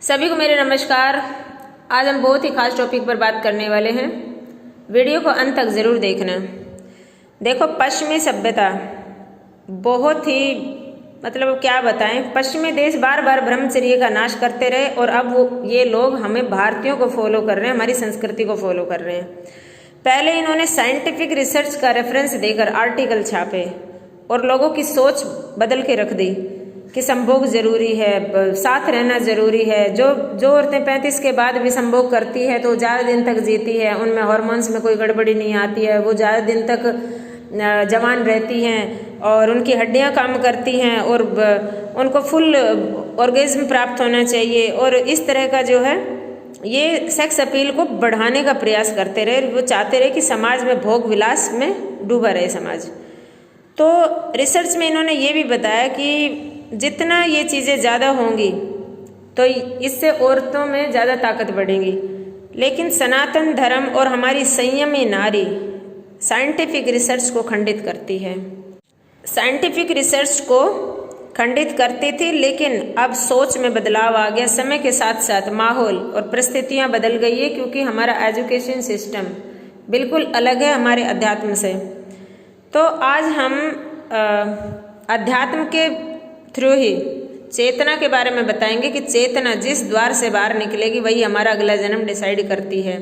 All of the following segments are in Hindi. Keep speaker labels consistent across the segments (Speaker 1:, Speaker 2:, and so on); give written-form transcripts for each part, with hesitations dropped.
Speaker 1: सभी को मेरे नमस्कार। आज हम बहुत ही खास टॉपिक पर बात करने वाले हैं। वीडियो को अंत तक ज़रूर देखना। देखो, पश्चिमी सभ्यता बहुत ही क्या बताएं, पश्चिमी देश बार बार ब्रह्मचर्य का नाश करते रहे और अब ये लोग हमें भारतीयों को फॉलो कर रहे हैं, हमारी संस्कृति को फॉलो कर रहे हैं। पहले इन्होंने साइंटिफिक रिसर्च का रेफरेंस देकर आर्टिकल छापे और लोगों की सोच बदल के रख दी कि संभोग जरूरी है, साथ रहना जरूरी है। जो औरतें 35 के बाद भी संभोग करती है तो ज़्यादा दिन तक जीती है, उनमें हार्मोन्स में कोई गड़बड़ी नहीं आती है, वो ज़्यादा दिन तक जवान रहती हैं और उनकी हड्डियां काम करती हैं और उनको फुल ऑर्गेज्म प्राप्त होना चाहिए। और इस तरह का जो है ये सेक्स अपील को बढ़ाने का प्रयास करते रहे। वो चाहते रहे कि समाज में भोग विलास में डूबा रहे समाज। तो रिसर्च में इन्होंने ये भी बताया कि जितना ये चीज़ें ज़्यादा होंगी तो इससे औरतों में ज़्यादा ताकत बढ़ेगी। लेकिन सनातन धर्म और हमारी संयमी नारी साइंटिफिक रिसर्च को खंडित करती है। साइंटिफिक रिसर्च को खंडित करती थी, लेकिन अब सोच में बदलाव आ गया। समय के साथ साथ माहौल और परिस्थितियाँ बदल गई है, क्योंकि हमारा एजुकेशन सिस्टम बिल्कुल अलग है हमारे अध्यात्म से। तो आज हम अध्यात्म के थ्रू ही चेतना के बारे में बताएंगे कि चेतना जिस द्वार से बाहर निकलेगी वही हमारा अगला जन्म डिसाइड करती है।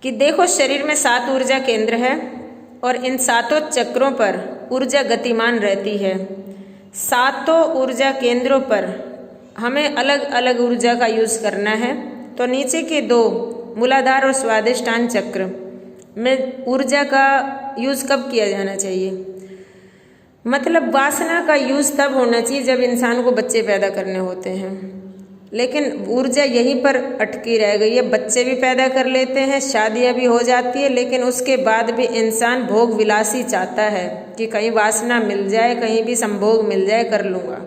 Speaker 1: कि देखो, शरीर में 7 ऊर्जा केंद्र है और इन 7 चक्रों पर ऊर्जा गतिमान रहती है। 7 ऊर्जा केंद्रों पर हमें अलग अलग ऊर्जा का यूज़ करना है। तो नीचे के 2 मूलाधार और स्वादिष्टान चक्र में ऊर्जा का यूज़ कब किया जाना चाहिए? मतलब वासना का यूज़ तब होना चाहिए जब इंसान को बच्चे पैदा करने होते हैं। लेकिन ऊर्जा यहीं पर अटकी रह गई है। बच्चे भी पैदा कर लेते हैं, शादियां भी हो जाती है, लेकिन उसके बाद भी इंसान भोग विलासी चाहता है कि कहीं वासना मिल जाए, कहीं भी संभोग मिल जाए, कर लूँगा।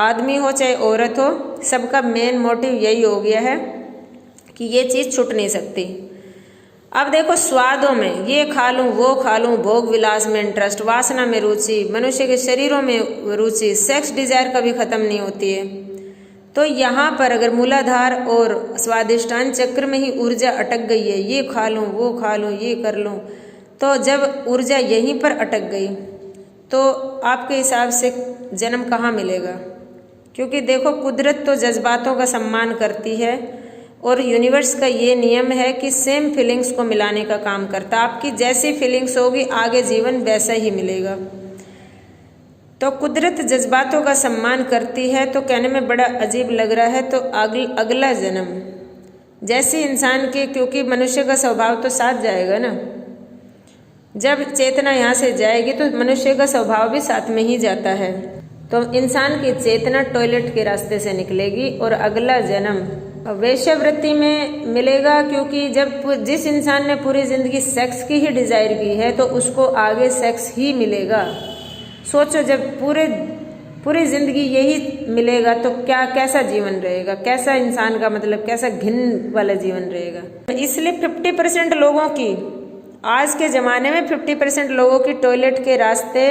Speaker 1: आदमी हो चाहे औरत हो, सबका मेन मोटिव यही हो गया है कि ये चीज़ छूट नहीं सकती। अब देखो, स्वादों में ये खा लूँ वो खा लूँ, भोग विलास में इंटरेस्ट, वासना में रुचि, मनुष्य के शरीरों में रुचि, सेक्स डिजायर कभी ख़त्म नहीं होती है। तो यहाँ पर अगर मूलाधार और स्वादिष्टान चक्र में ही ऊर्जा अटक गई है, ये खा लूँ वो खा लूँ ये कर लूँ, तो जब ऊर्जा यहीं पर अटक गई तो आपके हिसाब से जन्म कहाँ मिलेगा? क्योंकि देखो, कुदरत तो जज्बातों का सम्मान करती है और यूनिवर्स का ये नियम है कि सेम फीलिंग्स को मिलाने का काम करता। आपकी जैसी फीलिंग्स होगी आगे जीवन वैसा ही मिलेगा। तो कुदरत जज्बातों का सम्मान करती है। तो कहने में बड़ा अजीब लग रहा है। तो अगला जन्म जैसे इंसान के, क्योंकि मनुष्य का स्वभाव तो साथ जाएगा ना, जब चेतना यहाँ से जाएगी तो मनुष्य का स्वभाव भी साथ में ही जाता है। तो इंसान की चेतना टॉयलेट के रास्ते से निकलेगी और अगला जन्म वेश्यावृत्ति में मिलेगा। क्योंकि जब जिस इंसान ने पूरी जिंदगी सेक्स की ही डिजायर की है तो उसको आगे सेक्स ही मिलेगा। सोचो, जब पूरी जिंदगी यही मिलेगा तो कैसा जीवन रहेगा, कैसा इंसान का कैसा घिन वाला जीवन रहेगा। इसलिए 50% लोगों की, आज के ज़माने में 50% लोगों की टॉयलेट के रास्ते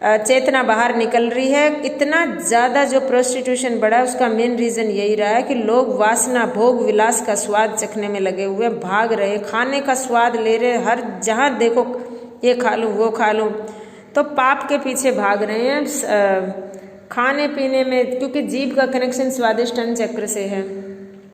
Speaker 1: चेतना बाहर निकल रही है। इतना ज़्यादा जो प्रोस्टिट्यूशन बढ़ा उसका मेन रीज़न यही रहा है कि लोग वासना, भोग विलास का स्वाद चखने में लगे हुए, भाग रहे, खाने का स्वाद ले रहे, हर जहाँ देखो ये खा लूँ वो खा लूँ। तो पाप के पीछे भाग रहे हैं खाने पीने में, क्योंकि जीभ का कनेक्शन स्वादिष्टान चक्र से है।